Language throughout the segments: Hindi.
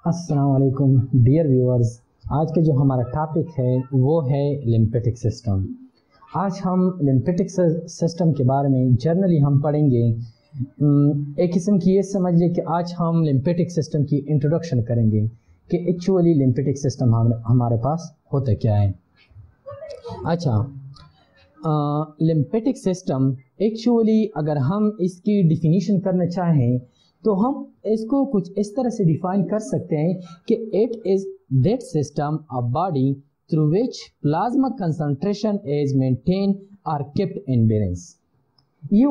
अस्सलाम वालेकुम डियर व्यूअर्स। आज का जो हमारा टॉपिक है वो है लिम्फेटिक सिस्टम। आज हम लिम्फेटिक सिस्टम के बारे में जनरली हम पढ़ेंगे। एक किस्म की ये समझ लें कि आज हम लिम्फेटिक सिस्टम की इंट्रोडक्शन करेंगे कि एक्चुअली लिम्फेटिक सिस्टम हमारे पास होता क्या है। अच्छा, लिम्फेटिक सिस्टम एक्चुअली अगर हम इसकी डिफिनीशन करना चाहें तो हम इसको कुछ इस तरह से डिफाइन कर सकते हैं कि it is that system of body through which plasma concentration is maintain और केप्ट इन बैलेंस। ये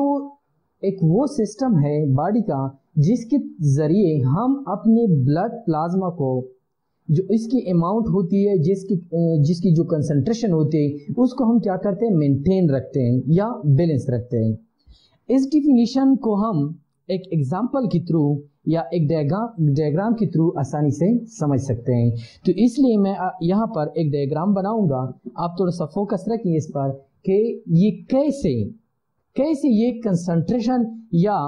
वो सिस्टम है बॉडी का जिसके ज़रिए हम अपने ब्लड प्लाज्मा को जो इसकी अमाउंट होती है जिसकी जो कंसंट्रेशन होती है उसको हम क्या करते हैं, मेंटेन रखते हैं या बैलेंस रखते हैं। इस डिफिनीशन को हम एक एग्जाम्पल के थ्रू या एक डायग्राम के थ्रू आसानी से समझ सकते हैं। तो इसलिए मैं यहाँ पर एक डायग्राम बनाऊंगा, आप थोड़ा सा फोकस रखिए इस पर कि ये कैसे ये कंसंट्रेशन या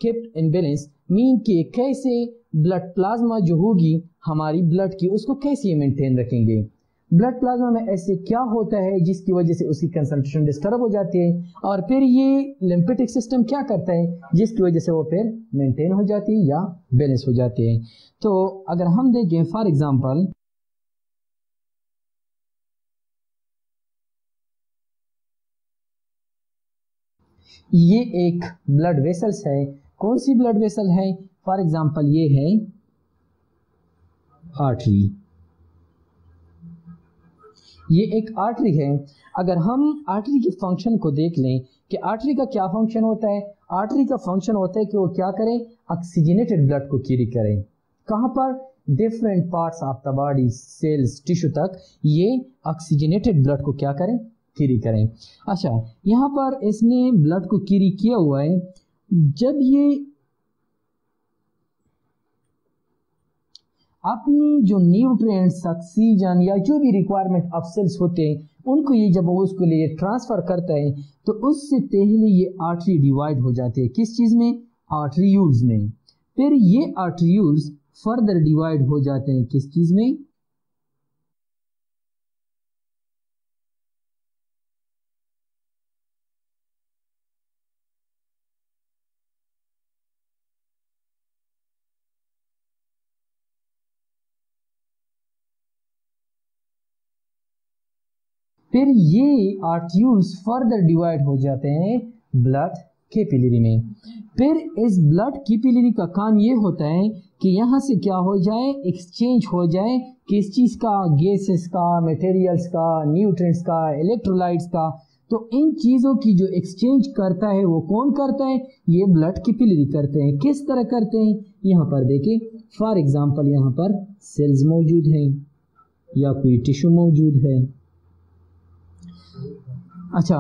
केप्ट इन बैलेंस मीन कि कैसे ब्लड प्लाज्मा जो होगी हमारी ब्लड की उसको कैसे मेंटेन रखेंगे। ब्लड प्लाज्मा में ऐसे क्या होता है जिसकी वजह से उसकी कंसंट्रेशन डिस्टर्ब हो जाती है और फिर ये लिम्फेटिक सिस्टम क्या करता है जिसकी वजह से वो फिर मेंटेन हो जाती है या बैलेंस हो जाती है। तो अगर हम देखें फॉर एग्जांपल, ये एक ब्लड वेसल्स है। कौन सी ब्लड वेसल है? फॉर एग्जांपल ये है आर्टरी। ये एक आर्टरी है। अगर हम आर्टरी के फंक्शन को देख लें कि आर्टरी का क्या फंक्शन होता है, आर्टरी का फंक्शन होता है कि वो क्या करें, ऑक्सीजनेटेड ब्लड को कैरी करें। कहाँ पर? Different parts of the body, cells, tissue तक ये ऑक्सीजनेटेड ब्लड को क्या करें, कैरी करें। अच्छा, यहाँ पर इसने ब्लड को कैरी किया हुआ है। जब ये अपनी जो न्यूट्रिएंट्स, ऑक्सीजन या जो भी रिक्वायरमेंट ऑफ सेल्स होते हैं उनको ये जब वो उसको लिए ट्रांसफर करता है तो उससे पहले ये आर्टरी डिवाइड हो जाते हैं। किस चीज़ में? आर्टरीयूल्स में। फिर ये आर्टरीयूल्स फर्दर डिवाइड हो जाते हैं किस चीज़ में? फिर ये आर्टरीयूल्स फर्दर डिवाइड हो जाते हैं ब्लड कैपिलरी में। फिर इस ब्लड कैपिलरी का काम ये होता है कि यहाँ से क्या हो जाए, एक्सचेंज हो जाए किस चीज़ का, गैसेस का, मटेरियल्स का, न्यूट्रिएंट्स का, इलेक्ट्रोलाइट्स का। तो इन चीज़ों की जो एक्सचेंज करता है वो कौन करता है? ये ब्लड कैपिलरी करते हैं। किस तरह करते हैं? यहाँ पर देखिए फॉर एग्जांपल यहाँ पर सेल्स मौजूद हैं या कोई टिश्यू मौजूद है। अच्छा,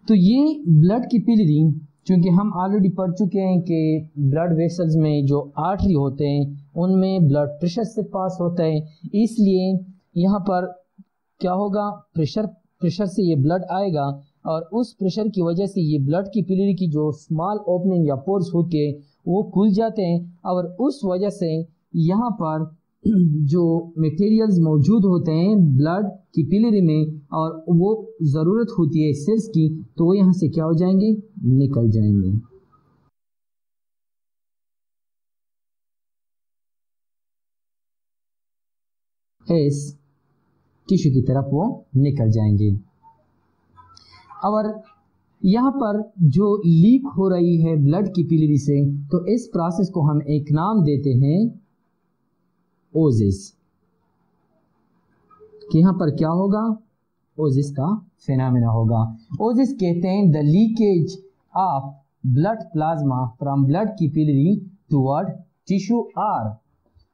तो ये ब्लड कैपिलरी, चूँकि हम ऑलरेडी पढ़ चुके हैं कि ब्लड वेसल्स में जो आर्टरी होते हैं उनमें ब्लड प्रेशर से पास होता है, इसलिए यहाँ पर क्या होगा, प्रेशर से ये ब्लड आएगा और उस प्रेशर की वजह से ये ब्लड कैपिलरी की जो स्मॉल ओपनिंग या पोर्स होती है वो खुल जाते हैं और उस वजह से यहाँ पर जो मटेरियल्स मौजूद होते हैं ब्लड कैपिलरी में और वो ज़रूरत होती है सेल्स की, तो वो यहाँ से क्या हो जाएंगे, निकल जाएंगे। इस टिश्यू की तरफ वो निकल जाएंगे। और यहाँ पर जो लीक हो रही है ब्लड कैपिलरी से, तो इस प्रोसेस को हम एक नाम देते हैं ओजिस। कि यहाँ पर क्या होगा, ओजिस का फिनोमेना होगा। ओजिस कहते हैं the leakage of blood plasma from blood capillary toward tissue are,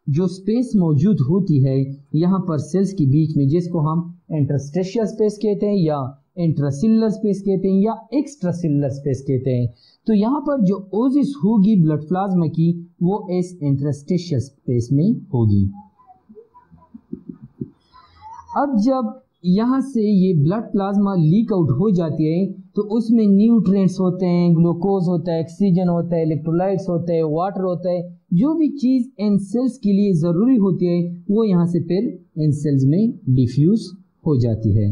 जो स्पेस मौजूद होती है यहाँ पर सेल्स के बीच में, जिसको हम इंटरस्टिशियल स्पेस कहते हैं या इंट्रासेल्युलर स्पेस कहते हैं या एक्स्ट्रासेल्युलर स्पेस कहते हैं। तो यहाँ पर जो ओजिस होगी ब्लड प्लाज्मा की वो इस इंटरस्टिशियल स्पेस में होगी। अब जब यहाँ से ये ब्लड प्लाज्मा लीक आउट हो जाती है तो उसमें न्यूट्रिएंट्स होते हैं, ग्लूकोज होता है, ऑक्सीजन होता है, इलेक्ट्रोलाइट्स होते हैं, वाटर होता है, जो भी चीज़ इन सेल्स के लिए ज़रूरी होती है वो यहाँ से फिर इन सेल्स में डिफ्यूज हो जाती है।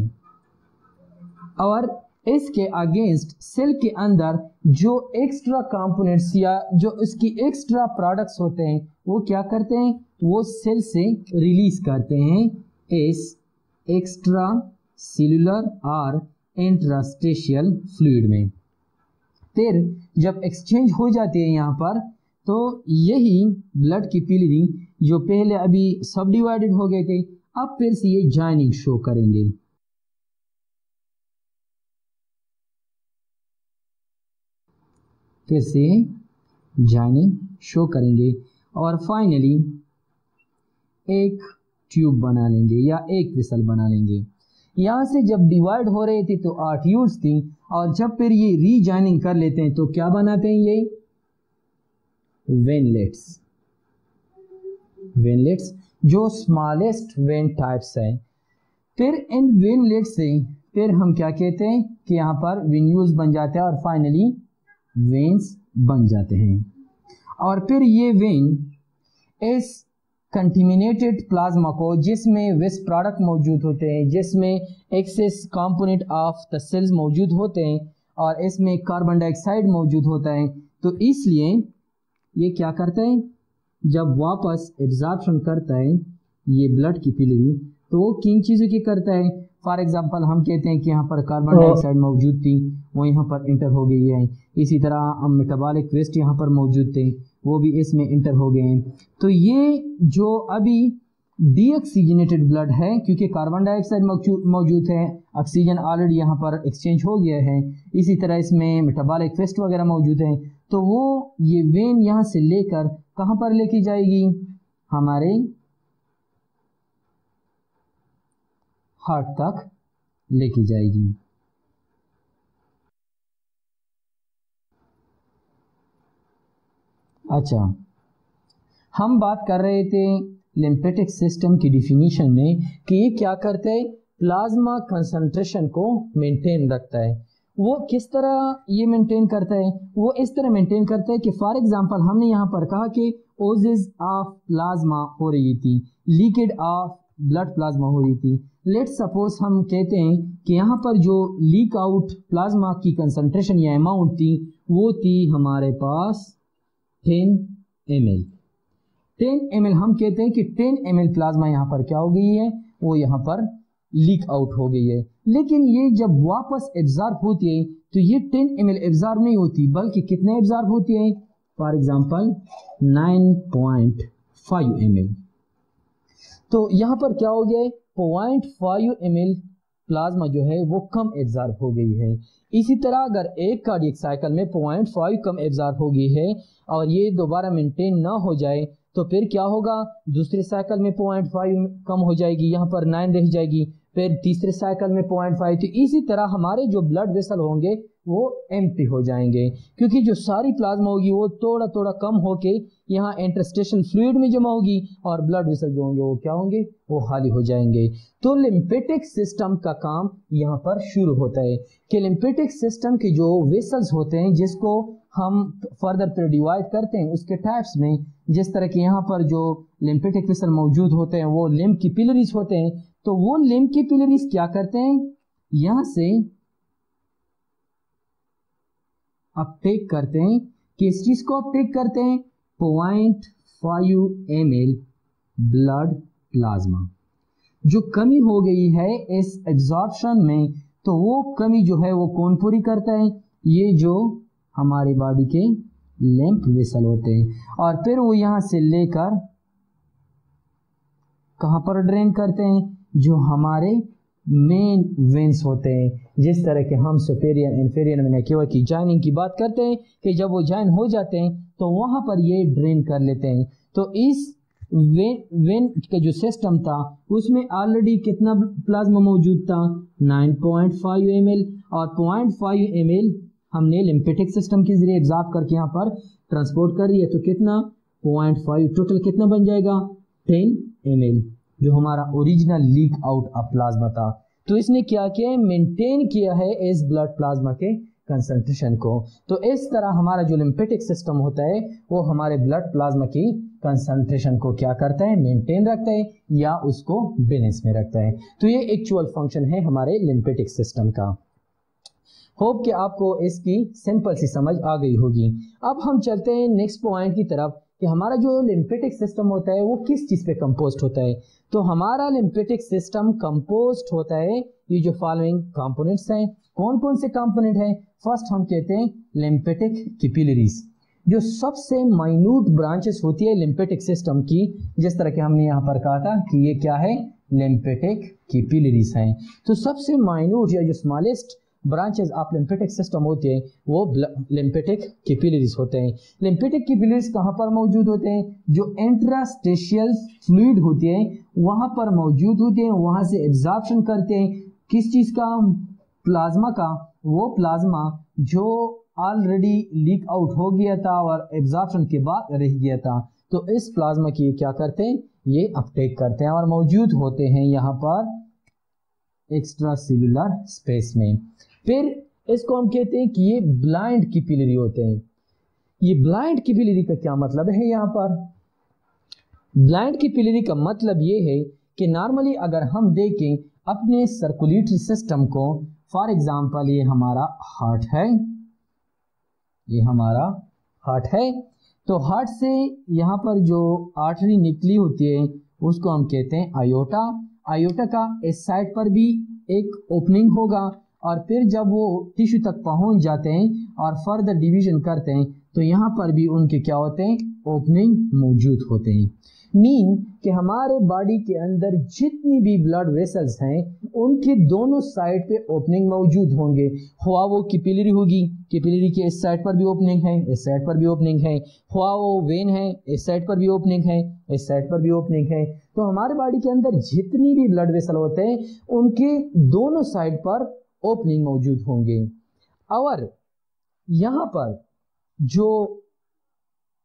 और इसके अगेंस्ट सेल के अंदर जो एक्स्ट्रा कंपोनेंट्स या जो इसकी एक्स्ट्रा प्रोडक्ट्स होते हैं वो क्या करते हैं, वो सेल से रिलीज करते हैं इस एक्स्ट्रा सेलुलर और इंट्रास्टेशियल फ्लूइड में। फिर जब एक्सचेंज हो जाती है यहाँ पर, तो यही ब्लड की पिलरी जो पहले अभी सब डिवाइडेड हो गए थे, अब फिर से ये जॉइनिंग शो करेंगे। फिर से जॉइनिंग शो करेंगे और फाइनली एक ट्यूब बना लेंगे या एक वेसल बना लेंगे। यहाँ से जब डिवाइड हो रहे थे तो आर्ट्यूल्स थी, और जब फिर ये रीजॉइनिंग कर लेते हैं तो क्या बनाते हैं, ये वेनलेट्स। वेनलेट्स जो स्मॉलेस्ट वेन टाइप्स हैं। फिर इन वेनलेट्स से फिर हम क्या कहते हैं कि यहाँ पर वेन्यूल्स बन जाते हैं और फाइनली वेन्स बन जाते हैं। और फिर ये वेन इस कंटिमिनेटेड प्लाज्मा को, जिसमें वेस्ट प्रोडक्ट मौजूद होते हैं, जिसमें excess component of the cells मौजूद होते हैं और इसमें कार्बन डाइऑक्साइड मौजूद होता है, तो इसलिए ये क्या करता है, जब वापस एब्जॉर्प्शन करता है ये ब्लड की पिलरी, तो वो किन चीज़ों की करता है। फॉर एग्जांपल हम कहते हैं कि यहाँ पर कार्बन डाइऑक्साइड मौजूद थी, वो यहाँ पर इंटर हो गई है। इसी तरह हम मेटाबॉलिक वेस्ट यहाँ पर मौजूद थे, वो भी इसमें इंटर हो गए हैं। तो ये जो अभी डीऑक्सीजनेटेड ब्लड है, क्योंकि कार्बन डाइऑक्साइड मौजूद है, ऑक्सीजन ऑलरेडी यहाँ पर एक्सचेंज हो गया है, इसी तरह इसमें मेटाबॉलिक वेस्ट वगैरह मौजूद है, तो वो ये वेन यहाँ से लेकर कहाँ पर लेके जाएगी, हमारे हार्ट तक लेके जाएगी। अच्छा, हम बात कर रहे थे लिम्फेटिक सिस्टम की डिफिनीशन में कि ये क्या करता है, प्लाज्मा कंसंट्रेशन को मेंटेन रखता है। वो किस तरह ये मेंटेन करता है, वो इस तरह मेंटेन करता है कि फॉर एग्जांपल हमने यहाँ पर कहा कि ओजेस ऑफ प्लाज्मा हो रही थी, लीकेज ऑफ ब्लड प्लाज्मा हो रही थी। लेट्स सपोज हम कहते हैं कि यहाँ पर जो लीक आउट प्लाज्मा की कंसंट्रेशन या अमाउंट थी वो थी हमारे पास 10 ml। 10 ml हम कहते हैं कि 10 ml प्लाज्मा यहाँ पर क्या हो गई है, वो यहाँ पर लीक आउट हो गई है। लेकिन ये जब वापस एब्जॉर्ब होती है तो ये 10 ml एब्जॉर्ब नहीं होती, बल्कि कितने एब्जॉर्ब होती है, फॉर एग्जांपल 9.5 ml। तो यहाँ पर क्या हो गया है, 0.5 ml प्लाज्मा जो है वो कम एब्जॉर्ब हो गई है। इसी तरह अगर एक कार्डियक साइकिल में 0.5 कम एब्जॉर्ब हो गई है और ये दोबारा मेंटेन ना हो जाए तो फिर क्या होगा, दूसरे साइकिल में 0.5 कम हो जाएगी, यहाँ पर 9 रह जाएगी, फिर तीसरे साइकिल में 0.5। तो इसी तरह हमारे जो ब्लड वेसल होंगे वो एम्प्टी हो जाएंगे, क्योंकि जो सारी प्लाज्मा होगी वो थोड़ा थोड़ा कम होके यहाँ इंटरस्टेशियल फ्लूइड में जमा होगी और ब्लड वेसल जो होंगे वो क्या होंगे, वो खाली हो जाएंगे। तो लिम्फेटिक सिस्टम का काम यहाँ पर शुरू होता है कि लिम्फेटिक सिस्टम के जो वेसल्स होते हैं, जिसको हम फर्दर पर डिवाइड करते हैं उसके टाइप्स में, जिस तरह के यहाँ पर जो लिम्फेटिक वेसल मौजूद होते हैं वो लिम्फ की पिलरीज होते हैं। तो वो लिम्फ की पिलरीज क्या करते हैं, यहाँ से अपटेक करते हैं, किस चीज को अपटेक करते हैं, 0.5 ml ब्लड प्लाज्मा। जो कमी हो गई है इस एब्जॉर्प्शन में, तो वो कमी जो है वो कौन पूरी करता है, ये जो हमारी बॉडी के लिम्फ वेसल होते हैं, और फिर वो यहां से लेकर कहां पर ड्रेन करते हैं, जो हमारे मेन वेन्स होते हैं। जिस तरह के हम सुपेरियर इंफीरियर में केवल की जॉइनिंग की बात करते हैं कि जब वो जॉइन हो जाते हैं तो वहां पर ये ड्रेन कर लेते हैं। तो इस वेन का जो सिस्टम था उसमें ऑलरेडी कितना प्लाज्मा मौजूद था, 9.5 ml, और 0.5 ml हमने लिम्फेटिक सिस्टम के जरिए एब्जॉर्ब करके यहाँ पर ट्रांसपोर्ट कर रही है, तो कितना 0.5, टोटल कितना बन जाएगा 10 ml, जो हमारा original leak out of plasma था। तो इसने क्या किया है, मेंटेन किया है इस ब्लड प्लाज्मा के कंसंट्रेशन को। तो इस तरह हमारा जो लिम्फेटिक सिस्टम होता है वो हमारे ब्लड प्लाज्मा की कंसंट्रेशन को क्या करता है, मेंटेन रखता है या उसको बैलेंस में रखता है। तो ये एक्चुअल फंक्शन है हमारे लिम्फेटिक सिस्टम का। होप कि आपको इसकी सिंपल सी समझ आ गई होगी। अब हम चलते हैं नेक्स्ट पॉइंट की तरफ कि हमारा जो लिम्फेटिक सिस्टम होता है वो किस चीज़ पे कंपोस्ट होता है। तो हमारा लिम्फेटिक सिस्टम कंपोस्ट होता है ये जो फॉलोइंग कंपोनेंट्स हैं। कौन कौन से कंपोनेंट हैं? फर्स्ट हम कहते हैं लिम्फेटिक कैपिलरीज, जो सबसे माइन्यूट ब्रांचेस होती है लिम्फेटिक सिस्टम की। जिस तरह के हमने यहाँ पर कहा था कि ये क्या है, लिम्फेटिक कैपिलरीज हैं। तो सबसे माइन्यूट या जो smallest branches of lymphatic system होते हैं वो लिम्फेटिक कैपिलरीज होते हैं। लिम्फेटिक कैपिलरीज कहाँ पर मौजूद होते हैं? जो इंट्रास्टेशियल फ्लूइड होते हैं वहाँ पर मौजूद होते हैं, वहाँ से एब्जॉर्प्शन करते हैं किस चीज़ का, प्लाज्मा का। वो प्लाज्मा जो ऑलरेडी लीक आउट हो गया था और एब्जॉर्प्शन के बाद रह गया था, तो इस प्लाज्मा की क्या करते हैं, ये अपटेक करते हैं और मौजूद होते हैं यहाँ पर एक्स्ट्रा सेलुलर स्पेस में। फिर इसको हम कहते हैं कि ये ब्लाइंड कैपिलरी होते हैं। ये ब्लाइंड कैपिलरी का क्या मतलब है? यहाँ पर ब्लाइंड कैपिलरी का मतलब ये है कि नॉर्मली अगर हम देखें अपने सर्कुलेटरी सिस्टम को, फॉर एग्जांपल ये हमारा हार्ट है, ये हमारा हार्ट है, तो हार्ट से यहाँ पर जो आर्टरी निकली होती है उसको हम कहते हैं आयोटा। आयोटा का इस साइड पर भी एक ओपनिंग होगा और फिर जब वो टिश्यू तक पहुंच जाते हैं और फर्दर डिवीजन करते हैं तो यहाँ पर भी उनके क्या होते हैं, ओपनिंग मौजूद होते हैं। मीन कि हमारे बॉडी के अंदर जितनी भी ब्लड वेसल्स हैं उनके दोनों साइड पे ओपनिंग मौजूद होंगे। हुआ वो कैपिलरी होगी, कैपिलरी के इस साइड पर भी ओपनिंग है, इस साइड पर भी ओपनिंग है। हुआ वो वेन है, इस साइड पर भी ओपनिंग है, इस साइड पर भी ओपनिंग है। तो हमारे बॉडी के अंदर जितनी भी ब्लड वेसल होते हैं उनके दोनों साइड पर ओपनिंग मौजूद होंगे। और यहाँ पर जो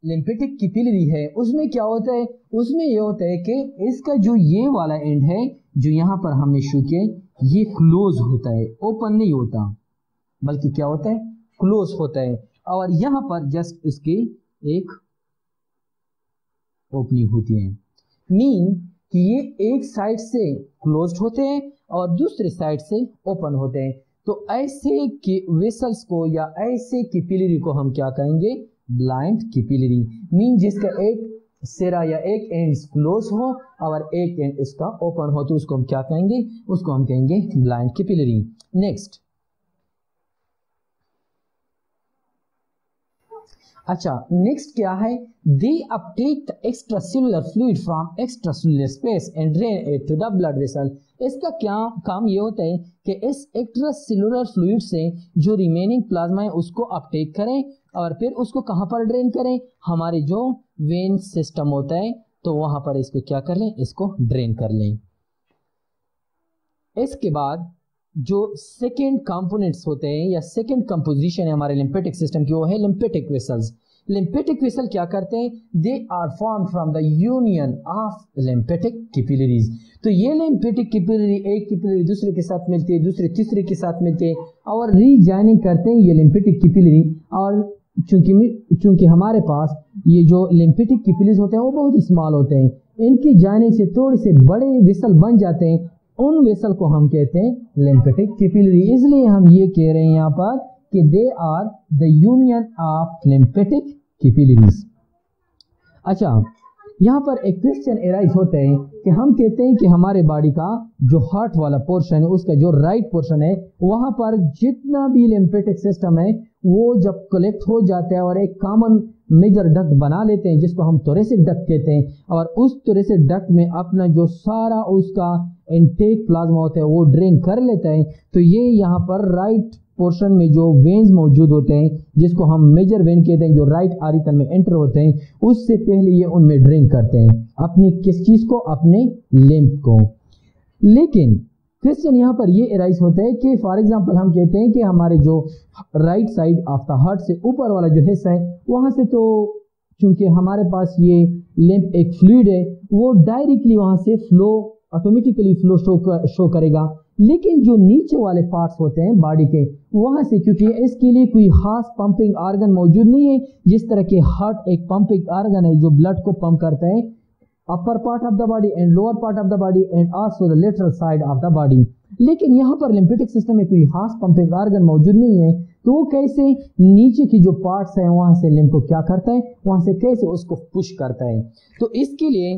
लिम्फेटिक कैपिलरी है उसमें क्या होता है, उसमें ये होता है कि इसका जो ये वाला एंड है जो यहाँ पर हमने शो किया ये क्लोज होता है, ओपन नहीं होता बल्कि क्या होता है, क्लोज होता है। और यहाँ पर जस्ट इसके एक ओपनिंग होती है। मीन कि ये एक साइड से क्लोज्ड होते हैं और दूसरे साइड से ओपन होते हैं। तो ऐसे वेसल्स को या ऐसे कैपिलरी को हम क्या कहेंगे, ब्लाइंड कैपिलरी। मीन जिसका एक सिरा या एक एंड क्लोज हो और एक एंड इसका ओपन हो, तो उसको हम क्या कहेंगे, उसको हम कहेंगे ब्लाइंड कैपिलरी। नेक्स्ट, अच्छा नेक्स्ट क्या है, they uptake the extracellular fluid from extracellular space and drain it to the blood vessel. इसका क्या काम ये होता है कि इस एक्स्ट्रा सेलुलर फ्लूइड से जो रिमेनिंग प्लाज्मा है उसको अपटेक करें और फिर उसको कहाँ पर ड्रेन करें, हमारे जो वेन सिस्टम होता है तो वहां पर इसको क्या कर लें, इसको ड्रेन कर लें। इसके बाद जो सेकेंड कंपोनेंट्स होते हैं या सेकेंड कंपोजिशन है हमारे लिम्फेटिक सिस्टम की, वो है लिम्फेटिक वेसल्स। लिम्फेटिक वेसल क्या करते हैं, they are form from the union of lymphatic capillaries. तो ये लिम्फेटिक कैपिलरी एक कैपिलरी दूसरे के साथ मिलती है, दूसरे तीसरे के साथ मिलते हैं और रीजॉइनिंग करते हैं ये लिम्फेटिक कैपिलरी। और चूंकि हमारे पास ये जो लिम्फेटिक कैपिलरीज होते हैं वो बहुत ही स्मॉल होते हैं, इनकी जाने से थोड़े से बड़े वेसल बन जाते हैं, उन वेसल को हम कहते हैं लिम्फेटिक कैपिलरी। इसलिए हम ये कह रहे हैं यहाँ पर कि they are the union of lymphatic capillaries. अच्छा, यहाँ पर एक क्वेश्चन एराइज होता है कि हम कहते हैं कि हमारे बॉडी का जो हार्ट वाला पोर्शन है उसका जो राइट पोर्शन है वहाँ पर जितना भी लिम्फेटिक सिस्टम है वो जब कलेक्ट हो जाता है और एक कॉमन मेजर डक्ट बना लेते हैं जिसको हम थोरेसिक डक्ट कहते हैं, और उस थोरेसिक डक्ट में अपना जो सारा उसका इनटेक प्लाज्मा होता है वो ड्रेन कर लेता है। तो ये यहाँ पर राइट पोर्शन में जो वेन्स मौजूद होते हैं जिसको हम मेजर वेन कहते हैं, जो राइट आरिकल में एंटर होते हैं, उससे पहले ये उनमें ड्रेन करते हैं अपनी किस चीज को, अपने लिम्फ को। लेकिन क्वेश्चन यहाँ पर ये एराइज होता है कि फॉर एग्जांपल हम कहते हैं कि हमारे जो right side of the heart से ऊपर वाला जो हिस्सा है वहां से, तो चूंकि हमारे पास ये लिम्फ एक फ्लूइड है वो डायरेक्टली वहां से फ्लो ऑटोमेटिकली फ्लो शो करेगा। लेकिन जो नीचे वाले पार्ट्स होते हैं बॉडी के, वहां से क्योंकि इसके लिए कोई खास पंपिंग ऑर्गन मौजूद नहीं है, जिस तरह के हार्ट एक पंपिंग ऑर्गन है जो ब्लड को पंप करता है upper part of the body and lower part of the body and also the lateral side of the body, लेकिन यहाँ पर लिम्फेटिक सिस्टम में कोई खास पंपिंग ऑर्गन मौजूद नहीं है, तो वो कैसे नीचे की जो पार्ट्स हैं वहां से लिम्फ को क्या करता है, वहां से कैसे उसको पुश करता है। तो इसके लिए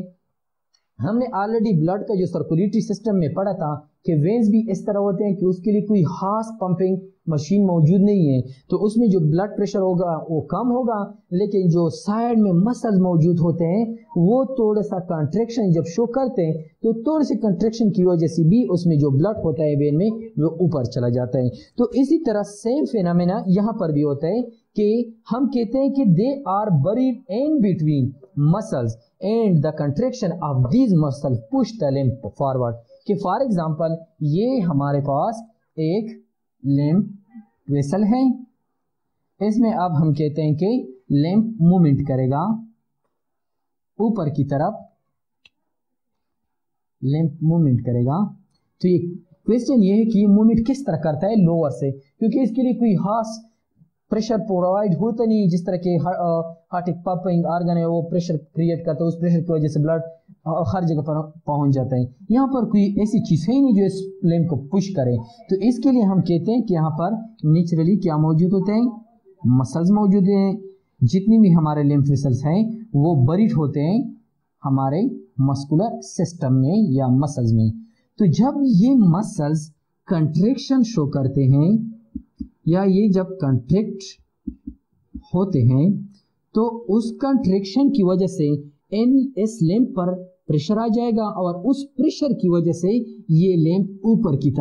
हमने ऑलरेडी ब्लड का जो सर्कुलेटरी सिस्टम में पढ़ा था कि वेन्स भी इस तरह होते हैं कि उसके लिए कोई खास पंपिंग मशीन मौजूद नहीं है, तो उसमें जो ब्लड प्रेशर होगा वो कम होगा, लेकिन जो साइड में मसल्स मौजूद होते हैं वो थोड़ा सा कंट्रैक्शन जब शो करते हैं तो थोड़े से कंट्रैक्शन की वजह से भी उसमें जो ब्लड होता है वेन में वो ऊपर चला जाता है। तो इसी तरह सेम फिनोमेना यहाँ पर भी होता है कि हम कहते हैं कि they are buried in between muscles and the contraction of these muscle push the lymph forward. कि फॉर एग्जांपल ये हमारे पास एक लिम्फ वेसल है, इसमें अब हम कहते हैं कि लिम्फ मूवमेंट करेगा ऊपर की तरफ, लिम्फ मूवमेंट करेगा। तो ये क्वेश्चन ये है कि मूवमेंट किस तरह करता है, लोअर से, क्योंकि इसके लिए कोई खास प्रेशर प्रोवाइड होता नहीं, जिस तरह के हार्ट एक पंपिंग ऑर्गन है वो प्रेशर क्रिएट करता है, उस प्रेशर की वजह से ब्लड हर जगह पर पहुंच जाता है। यहाँ पर कोई ऐसी चीज है नहीं जो इस लिम्फ को पुश करे, तो इसके लिए हम कहते हैं कि यहाँ पर नेचुरली क्या मौजूद होते हैं, मसल्स मौजूद हैं। जितनी भी हमारे लिम्फ वेसल्स हैं वो बरीड होते हैं हमारे मस्कुलर सिस्टम में या मसल्स में। तो जब ये मसल्स कंट्रैक्शन शो करते हैं या ये जब कंट्रैक्ट होते हैं तो उस कंट्रैक्शन की वजह से इस लिम्फ पर प्रेशर आ जाएगा और उस प्रेशर की वजह से ये लिम्फ ऊपर की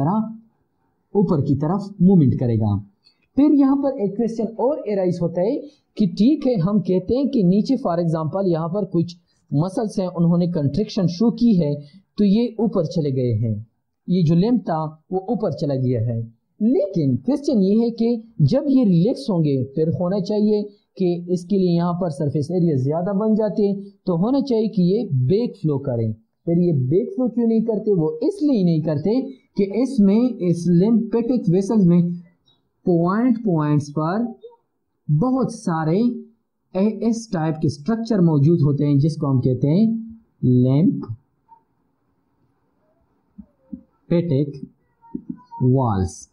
तरफ मूवमेंट करेगा। फिर यहाँ पर एक क्वेश्चन और एराइज होता है कि ठीक है, हम कहते हैं कि नीचे फॉर एग्जांपल यहाँ पर कुछ मसल्स हैं, उन्होंने कंट्रैक्शन शो की है तो ये ऊपर चले गए हैं, ये जो लिम्फ था वो ऊपर चला गया है। लेकिन क्वेश्चन ये है कि जब ये रिलैक्स होंगे फिर होना चाहिए कि इसके लिए यहाँ पर सरफेस एरिया ज्यादा बन जाते हैं, तो होना चाहिए कि ये बैक फ्लो करें। फिर ये बैक फ्लो क्यों नहीं करते, वो इसलिए नहीं करते कि इसमें इस लिम्फेटिक वेसल्स में पॉइंट्स पर बहुत सारे इस टाइप के स्ट्रक्चर मौजूद होते हैं जिसको हम कहते हैं लिम्फेटिक वॉल्स।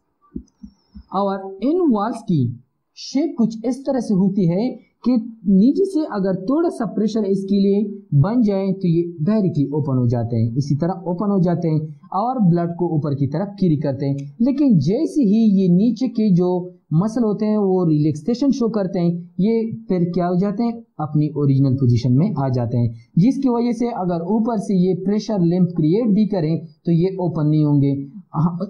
और इन वॉल्स की शेप कुछ इस तरह से होती है कि नीचे से अगर थोड़ा सा प्रेशर इसके लिए बन जाए तो ये डायरेक्टली ओपन हो जाते हैं, इसी तरह ओपन हो जाते हैं और ब्लड को ऊपर की तरफ कैरी करते हैं। लेकिन जैसे ही ये नीचे के जो मसल होते हैं वो रिलैक्सेशन शो करते हैं, ये फिर क्या हो जाते हैं, अपनी ओरिजिनल पोजीशन में आ जाते हैं, जिसकी वजह से अगर ऊपर से ये प्रेशर लिम्फ क्रिएट भी करें तो ये ओपन नहीं होंगे।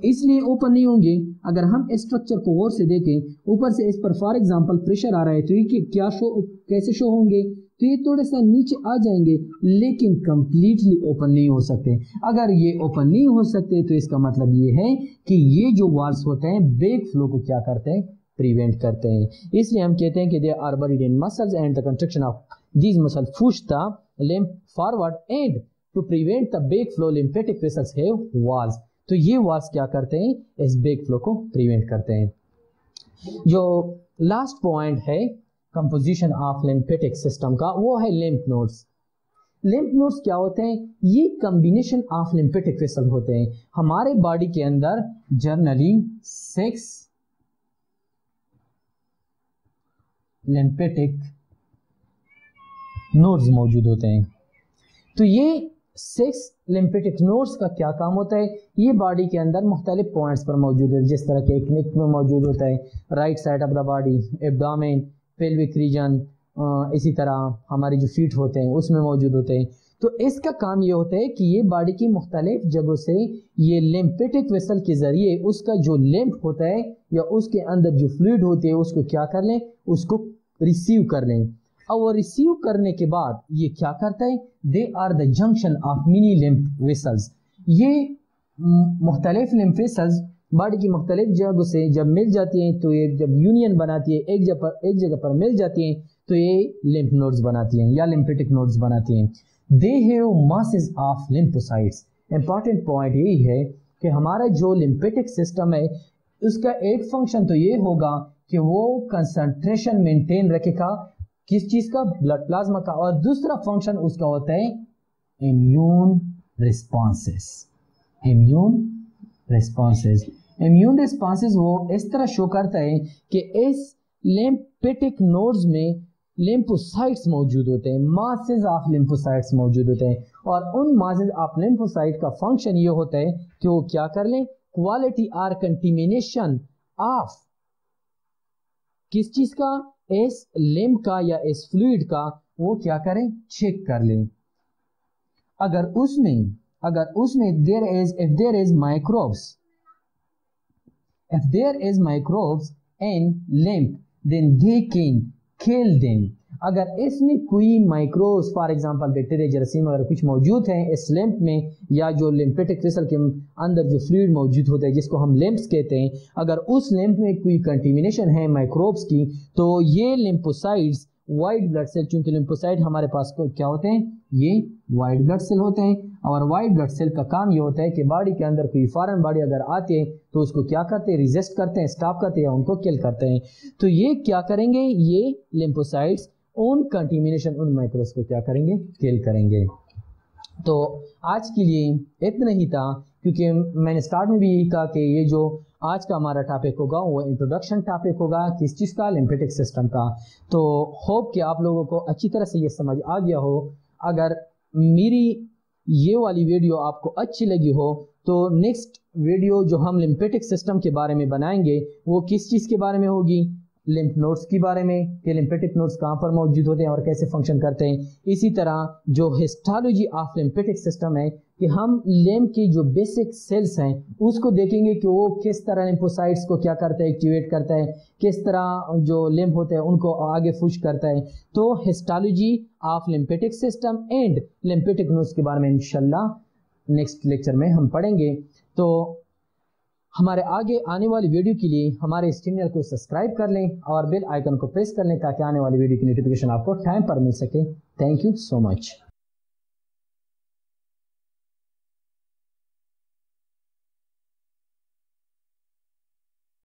इसलिए ओपन नहीं होंगे, अगर हम स्ट्रक्चर को गौर से देखें, ऊपर से इस पर फॉर एग्जांपल प्रेशर आ रहा है तो ये क्या कैसे शो होंगे, तो ये थोड़े सा नीचे आ जाएंगे लेकिन कंप्लीटली ओपन नहीं हो सकते। अगर ये ओपन नहीं हो सकते तो इसका मतलब ये है कि ये जो वॉल्स होते हैं बैक फ्लो को क्या करते हैं, प्रिवेंट करते हैं। इसलिए हम कहते हैं कि they are buried in muscles and the contraction of these muscle push the lymph forward and to prevent the back flow lymphatic vessels have walls. तो ये वॉल्स क्या करते हैं, इस बैक फ्लो को प्रिवेंट करते हैं। जो लास्ट पॉइंट है कंपोजिशन ऑफ लिम्फेटिक सिस्टम का, वो है लिम्फ नोड्स। लिम्फ नोड्स क्या होते हैं, ये कॉम्बिनेशन ऑफ लिम्फेटिक वेसल होते हैं। हमारे बॉडी के अंदर जनरली 6 लिम्फेटिक नोड्स मौजूद होते हैं। तो ये 6 लिम्फेटिक नोड्स का क्या काम होता है, ये बॉडी के अंदर मुख्तलिफ पॉइंट्स पर मौजूद है, जिस तरह के एक नेक में मौजूद होता है, right side of the body, abdomen, pelvic region, इसी तरह हमारे जो फीट होते हैं उसमें मौजूद होते हैं। तो इसका काम ये होता है कि ये बॉडी की मुख्तलिफ जगहों से ये लिम्फेटिक वेसल के जरिए उसका जो लिम्फ होता है या उसके अंदर जो फ्लूइड होती है उसको क्या कर लें, उसको रिसीव कर लें। और वो रिसीव करने के बाद ये क्या करता है, they are the junction of mini lymph vessels. ये मुख्तलिफ लिम्फ वेसल्स बॉडी की मुख्तलिफ जगहों से जब मिल जाती हैं तो ये जब यूनियन बनाती है, एक जगह पर मिल जाती हैं तो ये लिम्फ नोड्स बनाती हैं या लिम्फेटिक नोड्स बनाती हैं। They have masses of lymphocytes. Important point यही है कि हमारा जो लिम्फेटिक सिस्टम है उसका एक फंक्शन तो ये होगा कि वो कंसंट्रेशन मेंटेन रखेगा किस चीज का, ब्लड प्लाज्मा का, और दूसरा फंक्शन उसका होता है इम्यून रिस्पॉन्सेस। इम्यून रिस्पॉन्सेस वो इस तरह शो करता है कि इस लिम्फेटिक नोड्स में लिम्फोसाइट्स मौजूद होते हैं, मासेस ऑफ लिम्फोसाइट्स मौजूद होते हैं, और उन मासेस ऑफ लिम्फोसाइट का फंक्शन ये होता है कि वो क्या कर लें, क्वालिटी और कंटिमिनेशन ऑफ किस चीज का, इस लिम्फ का या इस फ्लूइड का, वो क्या करें, चेक कर लें। अगर उसमें if there is microbes in lymph then they can kill them। अगर इसमें कोई माइक्रोब्स फॉर एग्जांपल बैक्टीरिया, जरासीम अगर कुछ मौजूद हैं इस लिम्फ में या जो लिम्फेटिक वेसल के अंदर जो फ्लूइड मौजूद होता है जिसको हम लिम्फ्स कहते हैं, अगर उस लिम्फ में कोई कंटिमिनेशन है माइक्रोब्स की, तो ये लिम्फोसाइट्स वाइट ब्लड सेल, चूंकि लिम्फोसाइट हमारे पास को क्या होते हैं, ये वाइट ब्लड सेल होते हैं, और वाइट ब्लड सेल का काम ये होता है कि बॉडी के अंदर कोई फॉरेन बॉडी अगर आती है तो उसको क्या करते हैं, रिजेस्ट करते हैं, स्टॉप करते हैं या उनको किल करते हैं। तो ये क्या करेंगे, ये लिम्फोसाइट्स उन कंटिमिनेशन, उन माइक्रोब्स को क्या करेंगे, किल करेंगे। तो आज के लिए इतना ही था, क्योंकि मैंने स्टार्ट में भी यही कहा कि ये जो आज का हमारा टॉपिक होगा वो इंट्रोडक्शन टॉपिक होगा किस चीज़ का, लिम्फेटिक सिस्टम का। तो होप कि आप लोगों को अच्छी तरह से ये समझ आ गया हो। अगर मेरी ये वाली वीडियो आपको अच्छी लगी हो तो नेक्स्ट वीडियो जो हम लिम्फेटिक सिस्टम के बारे में बनाएंगे वो किस चीज़ के बारे में होगी, लिम्फ नोड्स के बारे में, कि लिम्फेटिक नोड्स कहाँ पर मौजूद होते हैं और कैसे फंक्शन करते हैं। इसी तरह जो हिस्टोलॉजी ऑफ लिम्फेटिक सिस्टम है कि हम लिम्फ की जो बेसिक सेल्स हैं उसको देखेंगे कि वो किस तरह लिम्फोसाइट्स को क्या करता है, एक्टिवेट करता है, किस तरह जो लिम्फ होते हैं उनको आगे पुश करता है। तो histology of lymphatic system and lymphatic nodes के बारे में इंशाल्लाह नेक्स्ट लेक्चर में हम पढ़ेंगे। तो हमारे आगे आने वाली वीडियो के लिए हमारे इस चैनल को सब्सक्राइब कर लें और बेल आइकन को प्रेस कर लें ताकि आने वाली वीडियो की नोटिफिकेशन आपको टाइम पर मिल सके। Thank you so much.